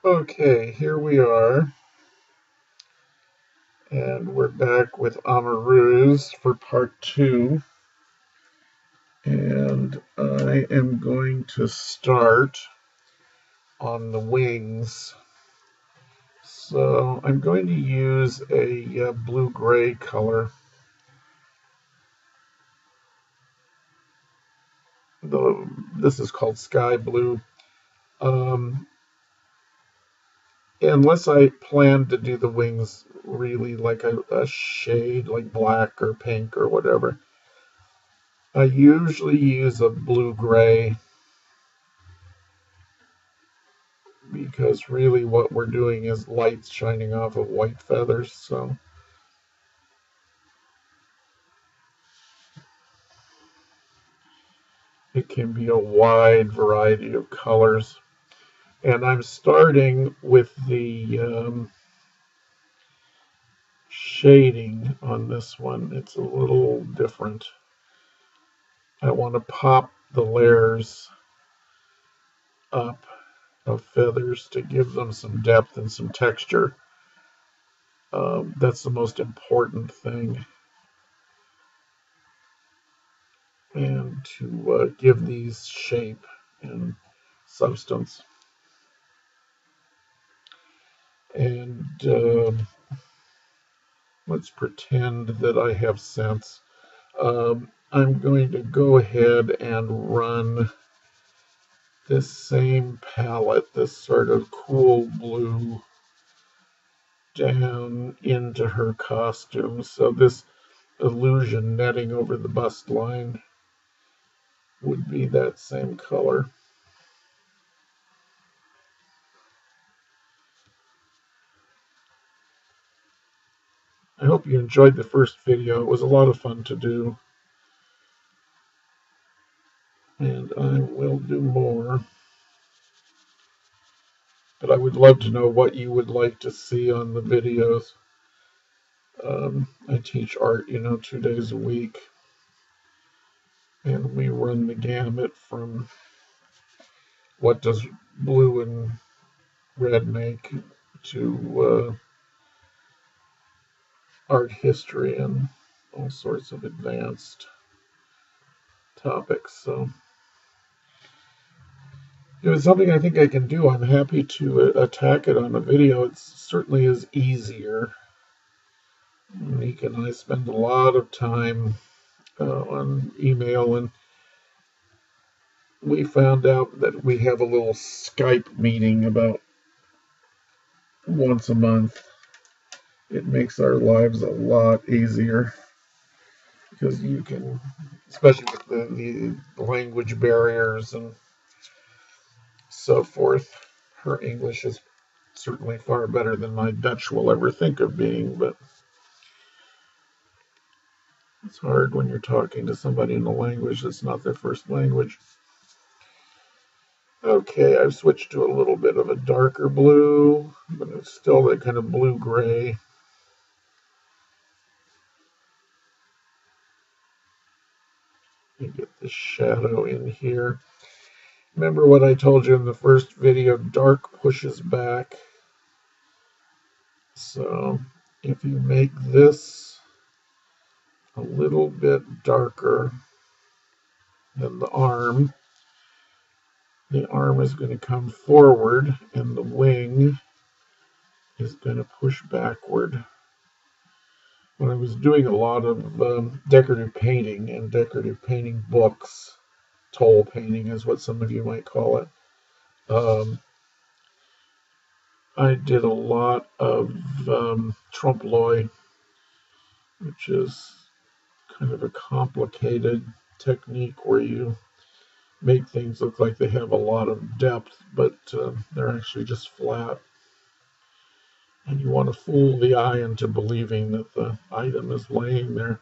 Okay, here we are, and we're back with amoureux for part 2, and I am going to start on the wings. So I'm going to use a blue-gray color. This is called sky blue. Um, Unless I plan to do the wings really like a shade, like black or pink or whatever, I usually use a blue-gray because really what we're doing is lights shining off of white feathers, so it can be a wide variety of colors. And I'm starting with the shading on this one. It's a little different. I want to pop the layers up of feathers to give them some depth and some texture. That's the most important thing. And to give these shape and substance. And let's pretend that I have sense. I'm going to go ahead and run this same palette, this sort of cool blue, down into her costume. So this illusion netting over the bust line would be that same color. I hope you enjoyed the first video. It was a lot of fun to do. And I will do more. But I would love to know what you would like to see on the videos. I teach art, 2 days a week. And we run the gamut from what does blue and red make to art history and all sorts of advanced topics. So if it's something I think I can do, I'm happy to attack it on a video. It certainly is easier. Meek and I spend a lot of time on email, and we found out that we have a little Skype meeting about once a month. It makes our lives a lot easier because you can, especially with the language barriers and so forth. Her English is certainly far better than my Dutch will ever think of being, but it's hard when you're talking to somebody in a language that's not their first language. Okay, I've switched to a little bit of a darker blue, but it's still that kind of blue-gray. You get the shadow in here. Remember what I told you in the first video, dark pushes back. So if you make this a little bit darker than the arm is going to come forward and the wing is going to push backward. When I was doing a lot of decorative painting and decorative painting books, toll painting is what some of you might call it, I did a lot of trompe-l'oeil, which is kind of a complicated technique where you make things look like they have a lot of depth, but they're actually just flat. And you want to fool the eye into believing that the item is laying there.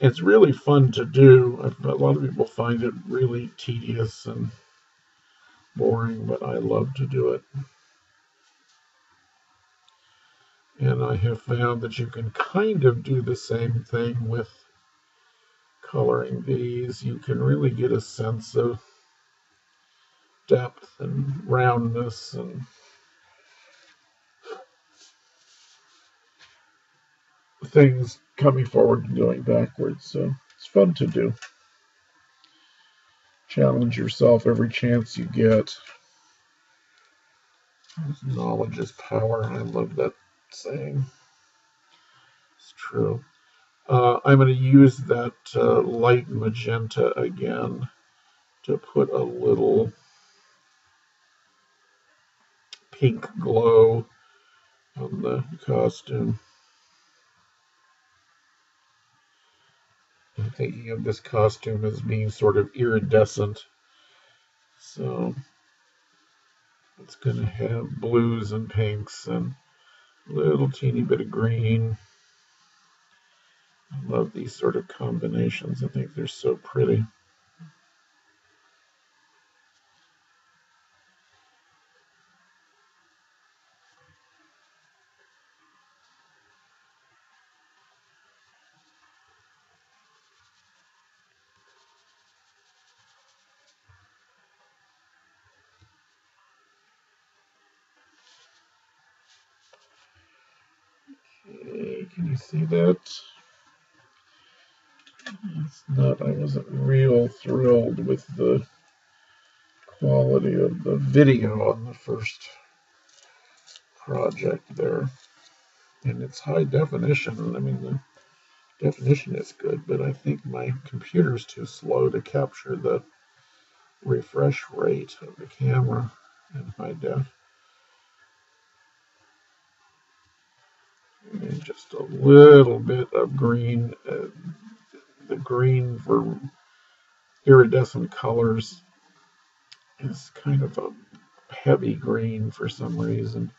It's really fun to do. A lot of people find it really tedious and boring, but I love to do it. And I have found that you can kind of do the same thing with coloring these. You can really get a sense of depth and roundness and things coming forward and going backwards. So it's fun to do. Challenge yourself every chance you get. Knowledge is power. I love that saying. It's true. I'm going to use that light magenta again to put a little pink glow on the costume. I'm thinking of this costume as being sort of iridescent. So it's going to have blues and pinks and a little teeny bit of green. I love these sort of combinations. I think they're so pretty. Okay, can you see that? It's not, I wasn't real thrilled with the quality of the video on the first project there. And it's high definition. I mean, the definition is good, but I think my computer's too slow to capture the refresh rate of the camera in high def. And just a little bit of green. The green for iridescent colors is kind of a heavy green for some reason.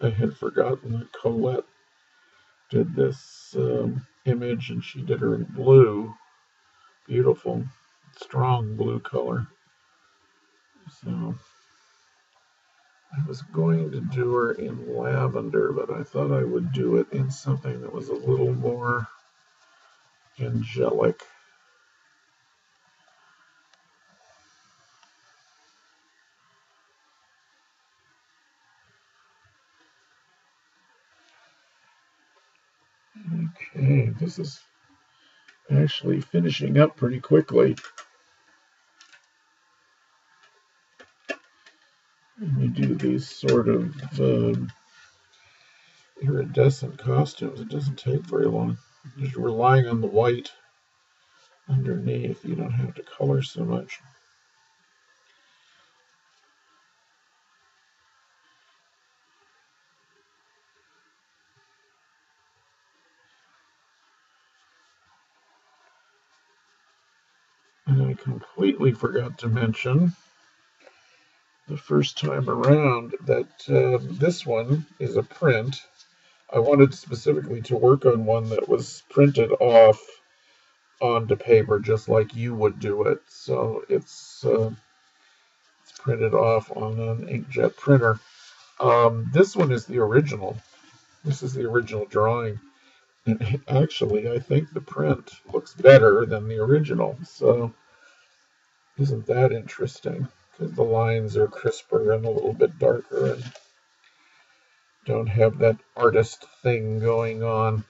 I had forgotten that Colette did this image, and she did her in blue. Beautiful, strong blue color. So I was going to do her in lavender, but I thought I would do it in something that was a little more angelic. Okay, this is actually finishing up pretty quickly. When you do these sort of iridescent costumes, it doesn't take very long. Just relying on the white underneath, you don't have to color so much. And I completely forgot to mention the first time around that this one is a print. I wanted specifically to work on one that was printed off onto paper just like you would do it. So it's printed off on an inkjet printer. This one is the original. This is the original drawing. And actually, I think the print looks better than the original. So isn't that interesting? Because the lines are crisper and a little bit darker and don't have that artist thing going on.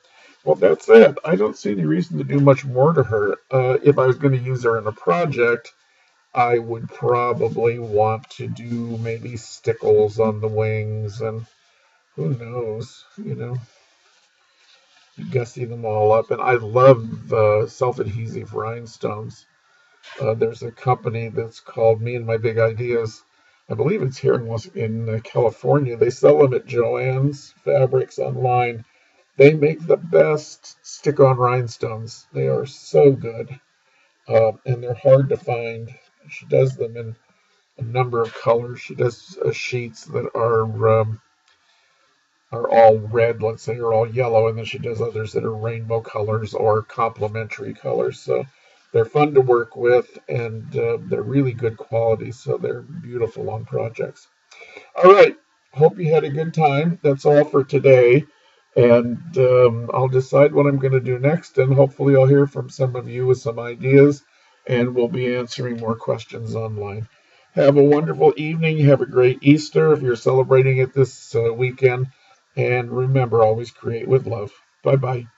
Well, that's it. I don't see any reason to do much more to her. If I was going to use her in a project, I would probably want to do maybe stickles on the wings, and who knows, gussy them all up. And I love self-adhesive rhinestones. There's a company that's called Me and My Big Ideas. I believe it's here in California. They sell them at Joann's Fabrics online. They make the best stick-on rhinestones. They are so good, and they're hard to find. She does them in a number of colors. She does sheets that are all red, let's say, or all yellow, and then she does others that are rainbow colors or complementary colors. So they're fun to work with, and they're really good quality, so they're beautiful on projects. All right, hope you had a good time. That's all for today. And I'll decide what I'm going to do next. And hopefully, I'll hear from some of you with some ideas. And we'll be answering more questions online. Have a wonderful evening. Have a great Easter if you're celebrating it this weekend. And remember, always create with love. Bye bye.